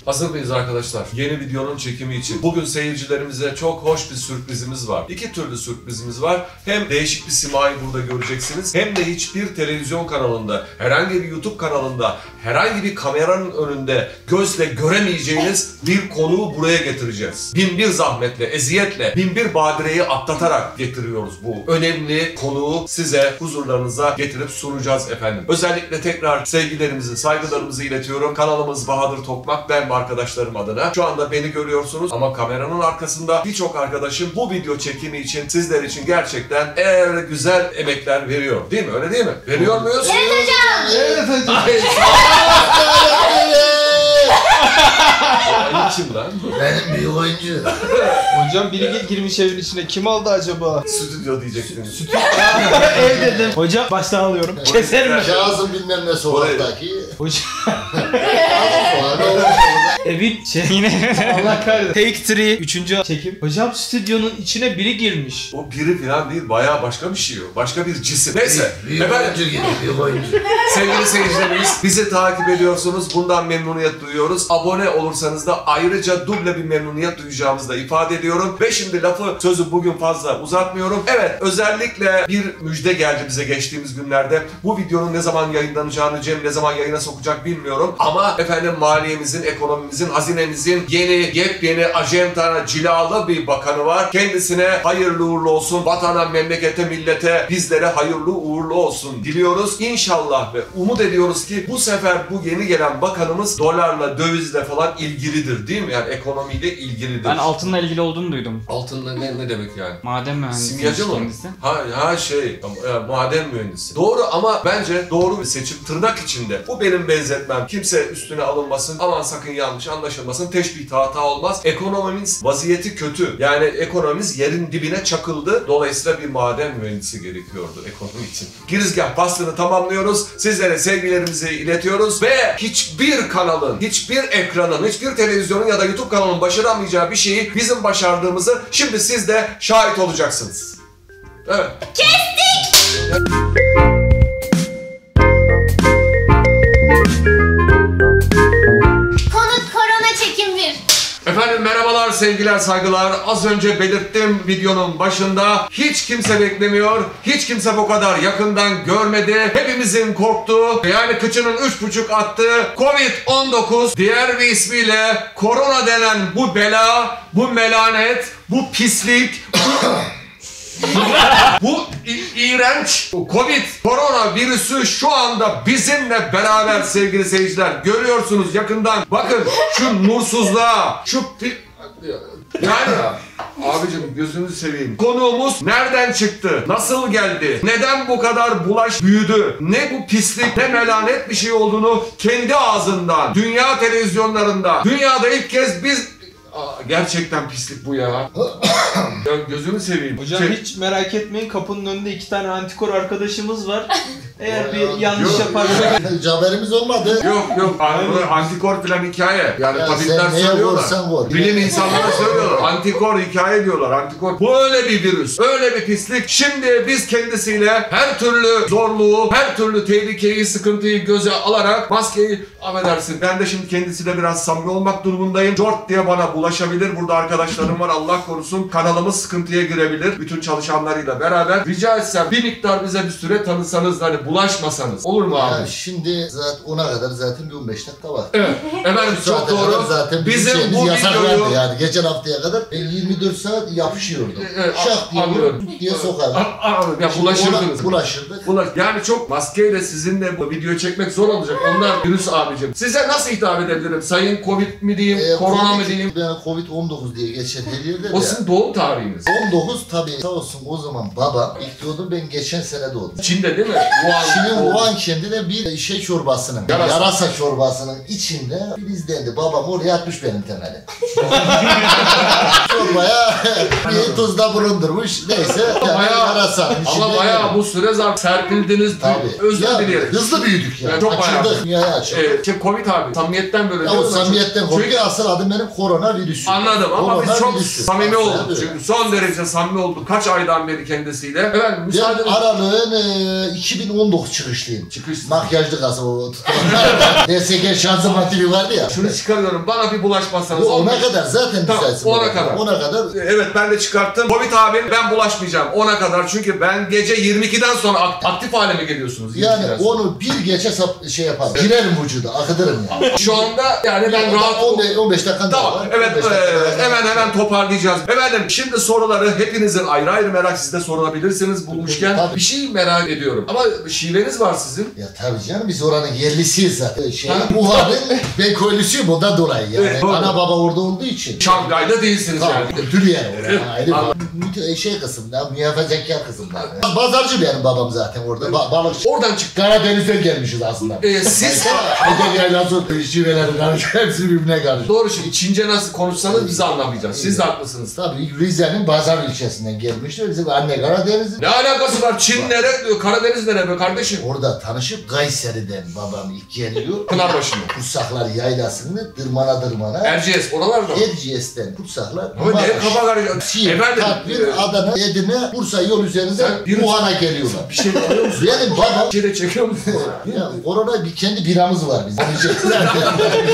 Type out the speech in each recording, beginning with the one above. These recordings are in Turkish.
Hazır mıyız arkadaşlar? Yeni videonun çekimi için. Bugün seyircilerimize çok hoş bir sürprizimiz var. İki türlü sürprizimiz var. Hem değişik bir simayı burada göreceksiniz, hem de hiçbir televizyon kanalında, herhangi bir YouTube kanalında, herhangi bir kameranın önünde gözle göremeyeceğiniz bir konuğu buraya getireceğiz. Binbir zahmetle, eziyetle, binbir badireyi atlatarak getiriyoruz bu önemli konuğu size huzurlarınıza getirip sunacağız efendim. Özellikle tekrar sevgilerimizi, saygılarımızı iletiyorum. Kanalımız Bahadır Tokmak, ben ve arkadaşlarım adına. Şu anda beni görüyorsunuz ama kameranın arkasında birçok arkadaşım bu video çekimi için, sizler için gerçekten güzel emekler veriyor. Değil mi? Öyle değil mi? Veriyor muyuz? Evet hocam. Evet hocam. Kim lan? Benim büyük oyuncu. Hocam biri girmiş evin içine. Kim aldı acaba? Stüdyo diyecektiniz. Ev dedim. Hocam baştan alıyorum. Keserim. Kazım bilmem ne sokaktaki. Hocam. Kazım Evin yine Allah kahretsin. Take 3. 3. çekim. Hocam stüdyonun içine biri girmiş. O biri falan değil, bayağı başka bir şey o. Başka bir cisim. Neyse. büyük oyuncu gibi, büyük oyuncu. Sevgili seyircilerimiz, bizi takip ediyorsunuz. Bundan memnuniyet duyuyoruz. Abone olursanız da ayrıca duble bir memnuniyet duyacağımızı da ifade ediyorum. Ve şimdi sözü bugün fazla uzatmıyorum. Evet, özellikle bir müjde geldi bize geçtiğimiz günlerde. Bu videonun ne zaman yayınlanacağını, Cem ne zaman yayına sokacak bilmiyorum. Ama efendim maliyemizin, ekonomimizin, hazinemizin yepyeni ajantana cilalı bir bakanı var. Kendisine hayırlı uğurlu olsun. Vatana, memlekete, millete, bizlere hayırlı uğurlu olsun diliyoruz. İnşallah ve umut ediyoruz ki bu sefer bu yeni gelen bakanımız dolarla, dövizle falan ilgilidir değil mi? Yani ekonomiyle ilgilidir. Ben altınla ilgili olduğunu duydum. Altınla ne demek yani? Maden mühendisi Simyacı mı? kendisi. Maden mühendisi. Doğru ama bence doğru bir seçim tırnak içinde. Bu benim benzetmem. Kimse üstüne alınmasın. Aman sakın yanlış anlaşılmasın. Teşbih hata olmaz. Ekonomimiz vaziyeti kötü. Yani ekonomimiz yerin dibine çakıldı. Dolayısıyla bir maden mühendisi gerekiyordu ekonomi için. Girizgah faslını tamamlıyoruz. Sizlere sevgilerimizi iletiyoruz ve hiçbir kanalın, hiçbir ekranın, hiçbir televizyonun ya da YouTube kanalının başaramayacağı bir şeyi bizim başardığımızı şimdi siz de şahit olacaksınız. Evet. Kestik. Konut korona çekim 1. Efendim merhabalar, sevgiler, saygılar. Az önce belirttim videonun başında. Hiç kimse beklemiyor. Hiç kimse bu kadar yakından görmedi. Hepimizin korktuğu, yani kıçının 3,5 attığı Covid-19, diğer bir ismiyle korona denen bu bela, bu melanet, bu pislik, bu iğrenç Covid, korona virüsü şu anda bizimle beraber sevgili seyirciler. Görüyorsunuz yakından. Bakın şu nursuzluğa, yani abicim gözünü seveyim. Konuğumuz nereden çıktı? Nasıl geldi? Neden bu kadar bulaş büyüdü? Ne bu pislik, ne melanet bir şey olduğunu kendi ağzından, dünya televizyonlarında, dünyada ilk kez biz... gerçekten pislik bu ya. Ya gözümü seveyim. Hocam hiç merak etmeyin, kapının önünde 2 tane antikor arkadaşımız var. Eğer bir yanlış yaparsak... Hiç haberimiz olmadı. Yok. Antikor falan hikaye. Yani tabipler söylüyorlar. Vur. Bilim insanları söylüyorlar. Antikor hikaye diyorlar. Antikor. Bu öyle bir virüs. Öyle bir pislik. Şimdi biz kendisiyle her türlü zorluğu, her türlü tehlikeyi, sıkıntıyı göze alarak maskeyi, affedersin. Ben de şimdi kendisiyle biraz samimi olmak durumundayım. Jort diye bana bulaşabilir. Burada arkadaşlarım var. Allah korusun. Kanalımız sıkıntıya girebilir. Bütün çalışanlarıyla beraber. Rica etsem bir miktar bize bir süre tanısanız, hani bulaşmasanız. Olur mu abi? Ya şimdi zaten ona kadar zaten bir 15 dakika var. Evet. Efendim çok doğru. Zaten bizim bu videoyu... yani geçen haftaya kadar 24 saat yapışıyordum. Şak diye anlıyorum. Diye sokardım. Ya bulaşırdınız. Bulaşırdık. Yani çok maskeyle sizinle bu videoyu çekmek zor olacak. Onlar virüs abicim. Size nasıl hitap edebilirim? Sayın Covid mi diyeyim, korona mı diyeyim? Yani Covid-19 diye geçer her yerde de. O sizin doğum tarihiniz. 19 tabii sağ olsun o zaman baba ilk doğdu, ben geçen sene doğdum. Çin'de değil mi? Çin'in Wuhan kendine bir şey çorbasının, yarasa çorbasının içinde filizlendi. Babam oraya atmış benim temeli. Çorbaya bir tuzda bulundurmuş. Neyse yani yarasa. Ama bayağı bu süre zarf serpildiniz. Tabii. Özür dilerim. Hızlı büyüdük çok bayağı. Açıldık. Dünyaya açıldık. Covid abi. Samimiyetten böyle Ya değil o mi? samimiyetten Çünkü korkuyor. Asıl adım benim koronavirüs. koronavirüsü. Anladım ama biz çok Koronavirüsü. samimi Aslında olduk. öyle. Çünkü son derece samimi olduk. Kaç aydan beri kendisiyle. Efendim müsaade Ben edin. aralığın 2019 çıkışlıyım. Çıkış. Makyajlı kasa o DSG şanzıman tipi vardı ya. Şunu çıkarıyorum. Bana bir bulaşmasanız Bu ona olmaz. kadar zaten Tamam, müsaitsin. ona kadar. Ona kadar. Evet ben de çıkarttım. Covid abim ben bulaşmayacağım 10'a kadar çünkü ben gece 22'den sonra aktif hale mi geliyorsunuz? Yani 22'den sonra? onu bir geçe şey yaparım. Girerim vücuda, akıtırım yani. Şu anda yani ben rahat... 15 dakika daha Tamam var. evet 15 dakika daha. hemen toparlayacağız. Efendim şimdi soruları hepinizin ayrı ayrı merak sizde sorabilirsiniz bulmuşken. Tabii. Bir şey merak ediyorum ama şiveniz var sizin. Ya tabii canım biz oranın yerlisiyiz zaten. Wuhan'ın ben köylüsüyüm ondan dolayı yani. Evet, doğru. Ana baba orada olduğu için. Şangay'da değilsiniz yani. Tabii, kültür yani Evet, orada. Ayrı anladım. şey kısımda, muhafazakar kısımda. Pazarcı benim babam zaten orada. Balıkçı. Oradan çık. Karadeniz'den gelmişiz aslında. Siz Ege yaylası, şivelerin karışıyor, hepsi birbirine karışıyor. doğru şimdi Çince nasıl konuşsanız biz anlamayacağız. Siz de haklısınız. Tabii Rize'nin Bazar ilçesinden gelmişler. Bizim anne Karadeniz'in. Ne alakası var? Çin nere? Karadeniz nere be kardeşim? Orada tanışıp Kayseri'den babam ilk geliyor. Pınarbaşı'nda. Kursaklar yaylasını dırmana. Erciyes oralarda mı? Erciyes'ten Kursaklar. Ama ne kafa karışıyor? Siirt, Efendim. Tatbir, Adana, Edirne, Bursa yol üzerinde Sen bir- Wuhan'a geliyorlar. Bir şey alıyor musun? Benim babam Bir şey de çekiyor musun? ya, korona bir kendi biramız var bizim.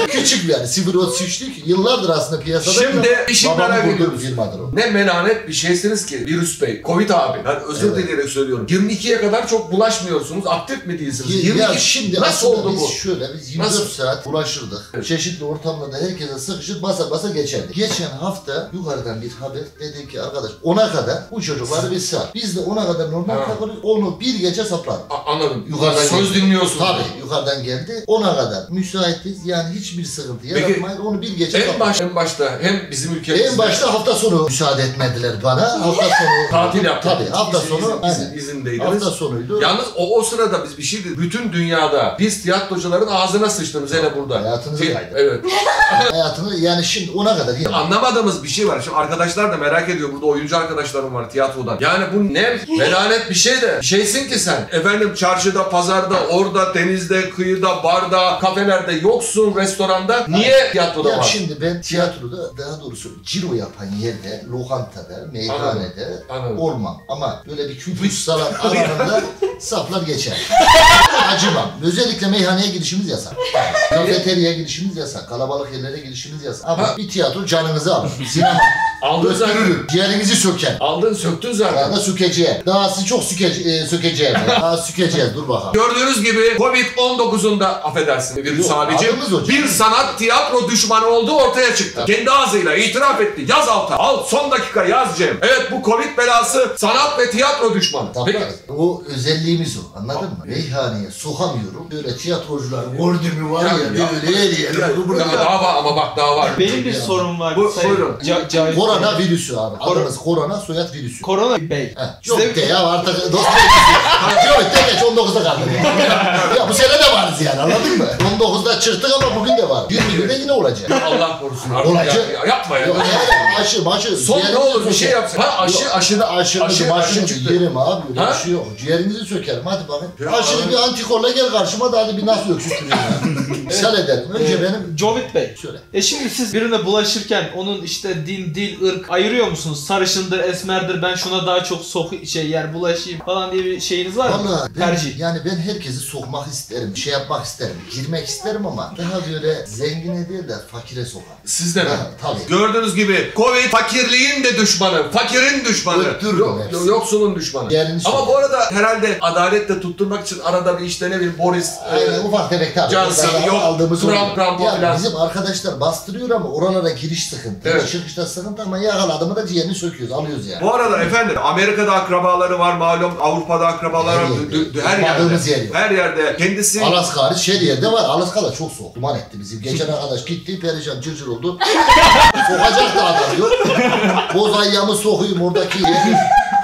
Küçük yani 0.33'lük yıllardır aslında piyasada. Şimdi işin babamın merak kurduğu ediyoruz. bir firmadır o. Ne menanet bir şeysiniz ki Virüs Bey, Covid abi. Ben özür Evet. dileyerek söylüyorum. 22'ye kadar çok bulaşmıyorsunuz, aktif mi değilsiniz? 22 Ya şimdi nasıl aslında oldu biz bu? şöyle biz 24 Nasıl? saat ulaşırdık. Evet. Çeşitli ortamlarda herkese sıkışıp basa geçerdik. Geçen hafta yukarıdan bir haber dedi ki arkadaş 10'a kadar bu çocukları bir saat. Biz de 10'a kadar normal Ha. takılıyoruz. Onu bir gece sapladık. Anladım. Yukarıdan Söz geldi. dinliyorsunuz. Tabii yukarıdan geldi. 10'a kadar müsaitiz. Yani hiçbir sıkıntı Peki, yaratmayın. Onu bir gece sapladık. En başta hem bizim ülkemizde En başta hafta sonu müsaade etmediler bana. Hafta sonu tatil yaptık. Tabii hafta sonu aynen. izindeydiniz. Hafta sonuydu. Yalnız o sırada biz bir şey dedik. Bütün dünyada biz tiyatrocuların ağzına sıçtınız hele burada. Hayatınızı kaydı. Evet. Hayatını yani şimdi ona kadar yani. Anlamadığımız bir şey var. Şimdi arkadaşlar da merak ediyor. Burada oyuncu arkadaşlarım var tiyatrodan. Yani bu ne melanet bir şey de. Şeysin ki sen. Efendim çarşıda, pazarda, orada, denizde, kıyıda, barda, kafelerde yoksun, restoranda. Niye tiyatroda Ya var? şimdi ben tiyatroda daha doğrusu ciro yapan yerde, lokantada, meyhanede Anladım. olmam. Ama böyle bir kültür sanat alanında saflar geçer. Acımam. Özellikle meyhaneye girişimiz yasak. Kafeteryaya girişimiz yasak. Kalabalık yerlere girişimiz yasak. Ama Ha. bir tiyatro canınızı alır. Sinema. Aldın zaten. Öldürür. Ciğerinizi söker. Aldın söktün Daha zaten. da sükeceğim. Daha sizi çok sükeceğim. Daha sükeceğiz. Dur bakalım. Gördüğünüz gibi Covid-19'unda affedersin virüs Yok, abicim adımız hocam. bir sanat tiyatro düşmanı olduğu ortaya çıktı. Kendi ağzıyla itiraf etti. Yaz alta. Al son dakika yaz Cem. Evet bu Covid belası sanat ve tiyatro düşmanı. Peki. Tabii. O özelliğimiz o. Anladın mı? Meyhaneye sokamıyorum. Böyle tiyatrocular gördü mü var ya böyle her yere. Bunu burada. Daha var ama bak daha var. Benim bir sorum var. Buyurun. Cahit Korona Bey. virüsü abi. Adımız korona, soyad virüsü. Korona Bey. Heh, yok Size- de ya artık dost yok de geç 19'da kaldı. Ya bu sene de varız yani anladın mı? 19'da çıktık ama bugün de var. 20 günde yine olacak. Allah korusun artık Olacak. yapma ya. Yok yani aşı. Son ne olur bir şey yapsın. Ha aşıda Aşı çıktı. yerim abi öyle Ha? bir şey yok. Ciğerinizi sökerim hadi bakın. Ya Aşırı abi. bir antikorla gel karşıma da hadi bir nasıl öksürtürüm ya. Misal ederim. Önce benim Jovit Bey. söyle. Şimdi siz birine bulaşırken onun işte din, dil, ırk ayırıyor musunuz? Sarışındır, esmerdir, ben şuna daha çok bulaşayım falan diye bir şeyiniz var mı? Vallahi Tercih. yani ben herkesi sokmak isterim, şey yapmak isterim, girmek isterim ama daha böyle zengine değil de fakire sokar. Sizde mi? Ha, tabii. Gördüğünüz gibi Covid fakirliğin de düşmanı, fakirin düşmanı, Öttürürüm hepsini. yoksulun düşmanı. Yerini Ama sokar. bu arada herhalde adaletle tutturmak için arada bir işte ne bileyim Boris, Aynen ufak tefek tabii. Johnson, Oradan yok, aldığımız Trump, oluyor. Trump Ya falan. bizim arkadaşlar bastırıyor ama oralara giriş sıkıntı. Evet. Çıkışta sıkıntı ama yakaladı mı da ciğerini söküyoruz, alıyoruz yani. Bu arada efendim Amerika'da akrabaları var malum, Avrupa'da akrabaları var, her Olmadığımız yer yerde. yok. Her yerde kendisi Alaska hariç her yerde var. Alaska'da çok soğuk. Duman etti bizim. Geçen arkadaş gitti perişan cırcır oldu. Sokacak da adam yok. Boz ayyamı sokuyum oradaki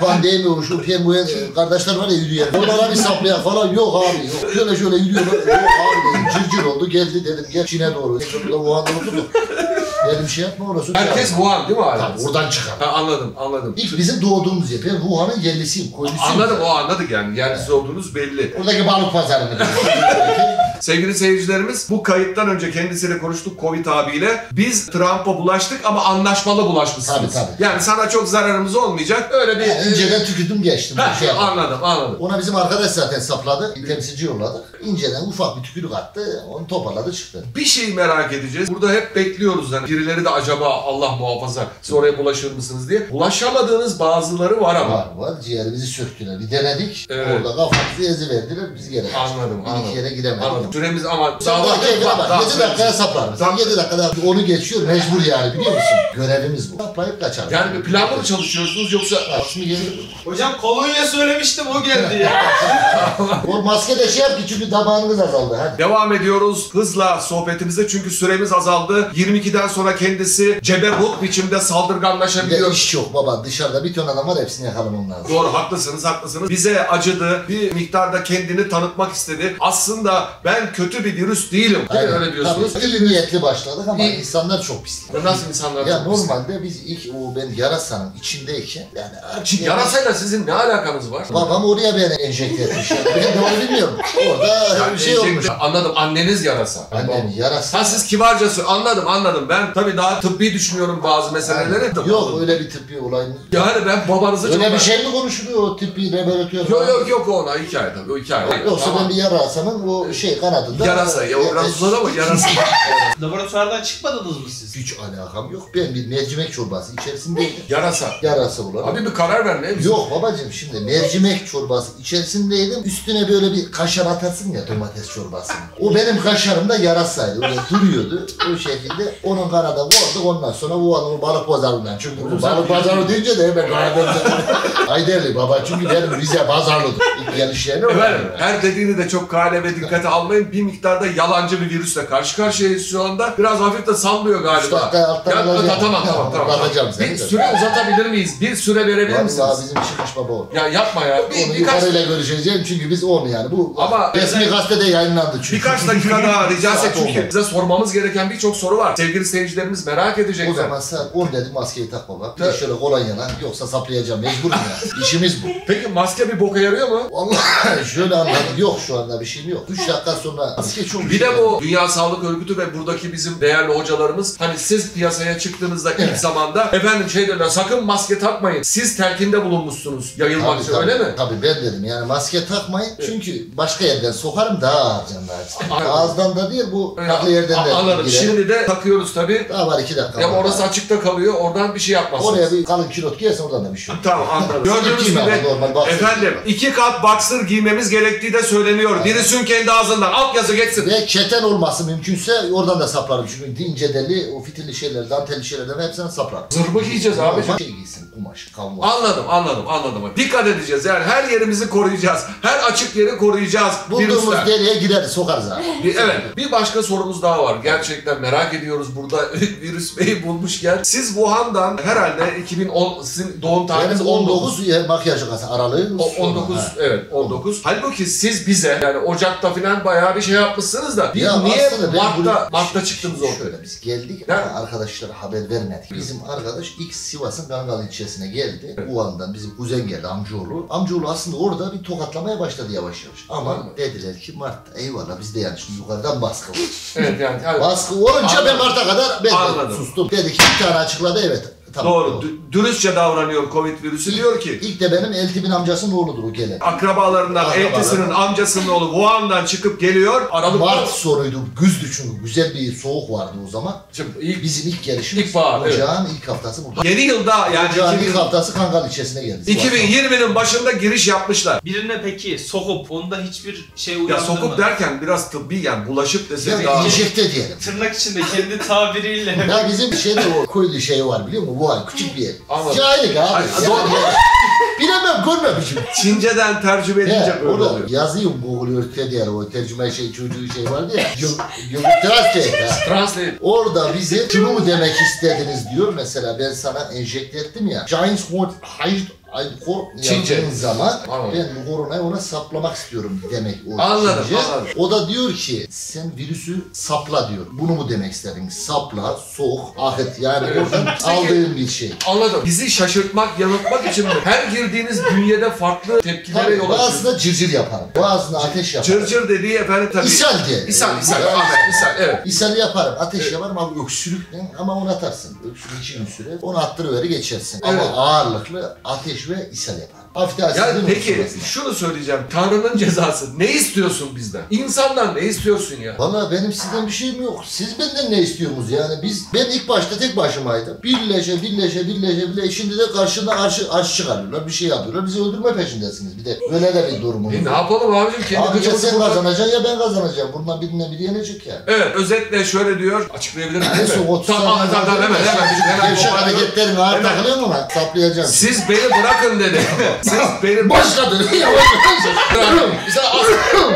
pandemi olmuş. O penguen kardeşler var ya yürüyen. Onlara bir saplayan falan yok abi. Yok. Şöyle yürüyorlar. Yok abi dedim. Cırcır oldu. Geldi dedim. Gel Çin'e doğru. Burada Wuhan'da oturduk. Dedim şey yapma orası. herkes Wuhan değil mi hala? Tabii oradan çıkar. Ha, anladım. İlk bizim doğduğumuz yer. Ben Wuhan'ın yerlisiyim. Koylusuyum. Anladım o anladık yani. Yerlisi olduğunuz belli. Oradaki balık pazarını. Sevgili seyircilerimiz, bu kayıttan önce kendisiyle konuştuk Covid abiyle. Biz Trump'a bulaştık ama anlaşmalı bulaşmışsınız. Tabii. Yani sana çok zararımız olmayacak. Öyle bir... Yani önceden tükürdüm geçtim. Heh, Şey yapmadım. anladım. Ona bizim arkadaş zaten sapladı. Temsilci yolladık. İnceden ufak bir tükürük attı. Onu toparladı çıktı. Bir şey merak edeceğiz. Burada hep bekliyoruz. Yani birileri de acaba Allah muhafaza siz oraya bulaşır mısınız diye. Bulaşamadığınız bazıları var ama. Var. Ciğerimizi söktüler. Bir denedik. Evet. Orada kafamızı eziverdiler. Biz geri kaçtık. Anladım. Bir iki yere giremedik. Anladım. Süremiz ama Daha var. 7 dakikaya saplarım. Sen 7 dakikada onu geçiyor mecbur yani biliyor musun? Görevimiz bu. Saplayıp kaçalım. Yani bir planla mı çalışıyorsunuz yoksa... Şimdi gelir. Hocam kolonya söylemiştim o geldi ya. O maske de şey yap ki çünkü damağınız azaldı. Hadi. Devam ediyoruz hızla sohbetimize çünkü süremiz azaldı. 22'den sonra kendisi ceberut biçimde Bir de saldırganlaşabiliyor. iş yok baba. Dışarıda bir ton adam var hepsini yakalamam lazım. Doğru, haklısınız. Bize acıdı, bir miktarda kendini tanıtmak istedi. Aslında ben kötü bir virüs değilim. Değil mi? Öyle diyorsunuz. Tabii, iyi niyetli başladık ama İyi. insanlar çok pis. Nasıl insanlar? Ya çok pis? normalde biz ilk ben yarasanın içindeyken yani Şimdi yarasayla sizin ne alakanız var? babam oraya beni enjekte etmiş. Ben de onu bilmiyorum. Orada Yani bir şey olmuş. Anladım, anneniz yarasa. Annem yarasa. Ha siz kibarca anladım. Ben tabii daha tıbbi düşünüyorum bazı meseleleri. Yok öyle bir tıbbi olayımız. Yani ben babanızı çok... Öyle bir şey mi konuşuluyor o tıbbi laboratuvar? Yok ona hikaye tabii, o hikaye. Yoksa Tamam. ben bir yarasanın o şey kanadında... Yarasa, ya o biraz uzadı ama yarasa. Laboratuvardan çıkmadınız mı siz? Hiç alakam yok. Ben bir mercimek çorbası içerisindeydim. Yarasa. Yarasa olarak. Abi bir karar ver ne? Yok babacığım şimdi mercimek çorbası içerisindeydim. Üstüne böyle bir kaşar atarsın ya domates çorbasını. O benim kaşarımda yarasaydı. Öyle duruyordu. O şekilde onun kanada vurduk ondan sonra bu adamı balık pazarından. Çünkü bu balık pazarı deyince de hemen Karadeniz'e. Ayderli baba çünkü benim Rize pazarlıdır. İlk gelişlerini Efendim, her dediğini de çok kale ve dikkate almayın. Bir miktarda yalancı bir virüsle karşı karşıyayız şu anda. Biraz hafif de sallıyor galiba. Tamam. Bakacağım seni. Bir süre uzatabilir miyiz? Bir süre verebilir Daha misiniz? bizim çıkış baba o. Ya yapma ya. Onu Birkaç, yukarıyla görüşeceğim çünkü biz onu yani. Bu Ama resmi gazetede yayınlandı çünkü. birkaç dakika daha rica etsek Saat çünkü oldu. bize sormamız gereken birçok soru var. Sevgili seyircilerimiz merak edecekler. O zaman sen 10 dedim maskeyi tak baba. Bir de şöyle kolonyana yoksa saplayacağım mecburum ya. İşimiz bu. Peki maske bir boka yarıyor mu? Vallahi şöyle anladım. Yok şu anda bir şeyim yok. 3 dakika sonra maske çok Bir de bu Dünya Sağlık Örgütü ve buradaki bizim değerli hocalarımız hani siz piyasaya çıktığınızda ilk zamanda efendim şey derler sakın maske takmayın. Siz telkinde bulunmuşsunuz yayılmak için öyle mi? Tabii ben dedim yani maske takmayın çünkü başka yerden sokarım daha ağır canlar. Ağızdan da değil bu farklı yerden de Anladım. girer. Şimdi de takıyoruz tabii. Daha var 2 dakika. Ya var. orası açıkta kalıyor. Oradan bir şey yapmazsınız. Oraya bir kalın kilot giyersen oradan da bir şey yok. Tamam anladım. Gördüğünüz Giyme gibi ama normal boxer efendim giyme. 2 kat boxer giymemiz gerektiği de söyleniyor. Virüsün kendi ağzından. Alt yazı geçsin. Ve keten olması mümkünse oradan da saplarım. Çünkü ince deli, o fitilli şeyler, dantelli şeylerden hepsine saplarım. Zırhı giyeceğiz abi. Şey giysin, kumaş, kanvas. Anladım. Dikkat edeceğiz. Yani her yerimizi koruyacağız. Her açık yeri koruyacağız. Bulduğumuz Virüsler. deliğe gireriz, sokarız abi. Evet. Bir başka sorumuz daha var. Gerçekten merak ediyoruz burada virüs beyi bulmuşken. Siz Wuhan'dan herhalde 2010 sizin doğum tarihiniz Benim 19. 19 makyaj kası aralığı. 19 Ha. evet 19. Halbuki siz bize yani Ocak'ta falan bayağı bir şey yapmışsınız da biz Ya niye aslında ben Mart'ta çıktınız ortaya? Şöyle biz geldik Ne? ama arkadaşlara haber vermedik. Bizim arkadaş ilk Sivas'ın Kangal ilçesine geldi. Wuhan'dan bizim kuzen geldi amcaoğlu. Amcaoğlu aslında orada bir tokatlamaya başladı yavaş yavaş. Ama dediler ki Mart'ta eyvallah biz de yani şimdi yukarıdan baskı var. Evet yani Baskı olunca ben Mart'a kadar ben Anladım. de sustum. Dedi ki bir tane açıkladı evet. Tamam, doğru. Dürüstçe davranıyor Covid virüsü. Diyor ki İlk de benim Eltip'in amcasının oğludur o gelen. akrabalarından, eltisinin amcasının oğlu Wuhan'dan çıkıp geliyor. Aralıkta Mart sonuydu, güzdü çünkü güzel bir soğuk vardı o zaman. Şimdi ilk Bizim ilk gelişimiz İlkbahar, evet. ocağın ilk haftası burada. yeni yılda yani Ocağın ilk haftası Kangal ilçesine geldi. 2020'nin başında giriş yapmışlar. Birine peki sokup onda hiçbir şey Ya uyandırmadı. sokup derken biraz tıbbi yani bulaşıp desek Ya daha... enjekte diyelim. Tırnak içinde kendi tabiriyle. Ya bizim şeyde o koyulu şey var biliyor musun? Bu ay küçük bir yer. Anladım. Cahillik abi. Ay, Yani, doğru. bilemem görmemişim. Çince'den tercüme edince Ya, böyle orada oluyor. yazayım Google Earth'te diye o tercüme şey çocuğu şey vardı ya. Google Translate ya. Translate. Orada bize şunu mu demek istediniz diyor. Mesela ben sana enjekte ettim ya. Giants want hide Çince. yazdığın zaman Anladım. ben bu koronayı ona saplamak istiyorum demek o Anladım, Çince. anladım. O da diyor ki sen virüsü sapla diyor. Bunu mu demek istedin? Sapla, sok, ahit yani Evet. oradan aldığın bir şey. Anladım. Bizi şaşırtmak, yanıltmak için mi? Her girdiğiniz bünyede farklı tepkilere Tabii, yol açıyor. bazısında cırcır yaparım. Bazısında ateş yaparım. Cırcır dediği efendim tabii. İshal diye. İshal. Yani, İshal, evet. İshal yaparım, ateş yaparım ama öksürükle ama onu atarsın. Öksürük 2 gün süre. Onu attırıveri geçersin. Evet. Ama ağırlıklı ateş ve ishal yaparım. Hafif de Yani asidin peki oluşturmasına. şunu söyleyeceğim. Tanrı'nın cezası. Ne istiyorsun bizden? İnsandan ne istiyorsun ya? Valla benim sizden bir şeyim yok. Siz benden ne istiyorsunuz yani? Ben ilk başta tek başımaydım. Birleşe. Şimdi de karşında arşı çıkarıyorlar. Bir şey yapıyorlar. Bizi öldürme peşindesiniz. Bir de böyle de bir durumumuz. Ne yapalım abicim? Kendi Abi ya kıçımızı sen kurtar- kazanacaksın ya ben kazanacağım. Bundan birinden biri yenecek ya. Evet, özetle şöyle diyor. Açıklayabilir miyim? Neyse 30 Tamam, hemen. Gevşek hareketlerin ağır Hemen. takılıyorum ama saplayacağım. Siz beni bırakın dedi. Siz beni Başladı. Sen az.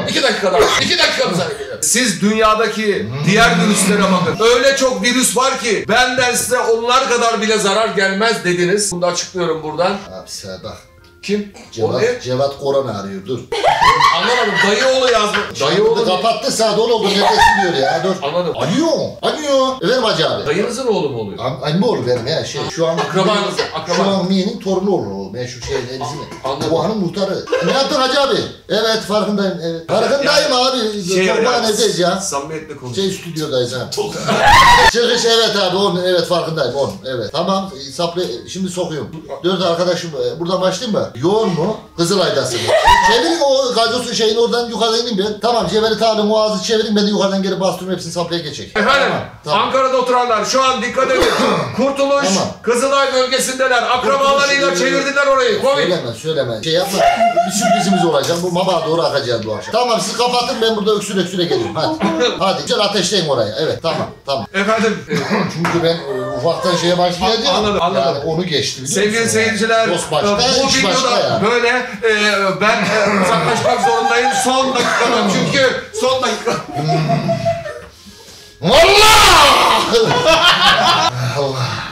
2 dakika daha. 2 dakika mı Siz dünyadaki diğer virüslere bakın. Öyle çok virüs var ki benden size onlar kadar bile zarar gelmez dediniz. Bunu da açıklıyorum buradan. Abi sen bak. Kim? O ne? Cevat Korona arıyor dur. Anlamadım. Dayıoğlu yazmış. Dayıoğlu. Kapattı saat 10 oldu nefesin diyor ya dur. Anladım. Alo. Efendim hacı abi. Dayınızın oğlu mu oluyor? Anne oğlu benim ya şey. Şu an Akrabanız, Şu an Miye'nin torunu olur o meşhur şey bizim. Anladım. Bu hanım muhtarı. Ne yaptın hacı abi? Evet farkındayım. Evet. Farkındayım abi. Torban evdeyiz ya. Samimiyetle konuş. Şey stüdyodayız ha. Çıkış evet abi onun evet farkındayım onun evet. Tamam şimdi sokuyorum. 4 arkadaşım buradan başlayayım mı? Yoğun mu? Kızılay'dasın. Çevirin o gazosun şeyini oradan yukarıdan ineyim ben. Tamam Cebeli Talip o ağzı çevirin ben de yukarıdan geri bastırıyorum hepsini saplaya geçecek. Efendim, Tamam. Ankara'da oturanlar şu an dikkat edin. Kurtuluş, Tamam. Kızılay bölgesindeler. Akrabalarıyla Kurtuluş, çevirdiler orayı. Covid. Söyleme. Şey yapma. Bir sürprizimiz olacak. Bu Maba'ya doğru akacağız bu akşam. Tamam siz kapatın ben burada öksüre geliyorum. Hadi. Hadi. Güzel ateşleyin oraya. Evet tamam. Efendim, Çünkü ben ufaktan şeye başlayacağım. Anladım. Yani onu geçti biliyor sevgili musun? seyirciler, Dost başka, bu iş başka videoda ya. böyle ben uzaklaşmak zorundayım son dakikada çünkü son dakika. Allah! Allah!